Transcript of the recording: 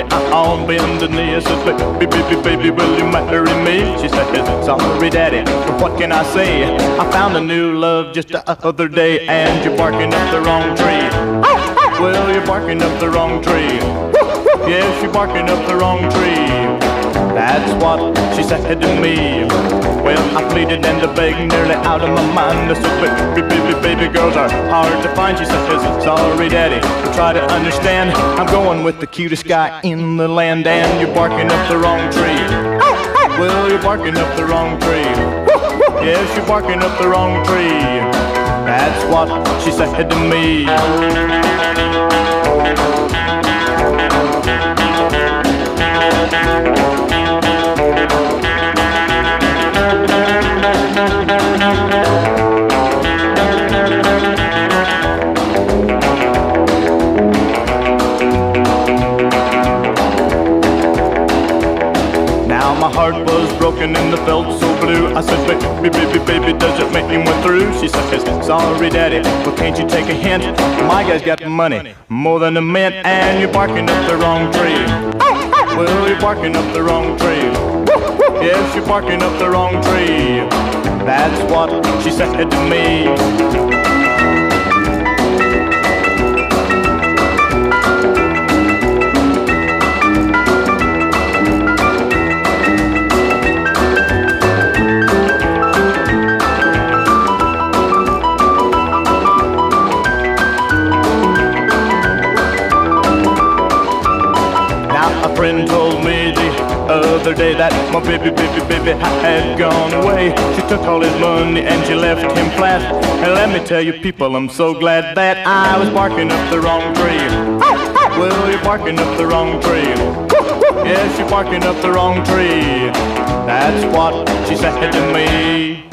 baby, I'm on bended knee. I said, baby, baby, baby, will you marry me? She said, sorry, daddy, but what can I say? I found a new love just the other day, and you're barking up the wrong tree. Well, you're barking up the wrong tree. Yes, you're barking up the wrong tree. That's what she said to me. Well, I pleaded and I begged, nearly out of my mind. I said, baby, baby, baby, girls are hard to find. She says, sorry, daddy, but try to understand. I'm going with the cutest guy in the land, and you're barking up the wrong tree. Well, you're barking up the wrong tree. Yes, you're barking up the wrong tree. That's what she said to me. Now my heart was broken and I felt so blue. I said, baby, baby, baby, does it make me went through? She says, sorry, daddy, but can't you take a hint? My guy's got money, more than a mint, and you're barking up the wrong tree. Well, you're barking up the wrong tree. Yes, you're barking up the wrong tree. That's what she said to me. A friend told me the other day that my baby, baby, baby had gone away. She took all his money and she left him flat. And let me tell you people, I'm so glad that I was barking up the wrong tree. Well, you're barking up the wrong tree. Yes, you're barking up the wrong tree. That's what she said to me.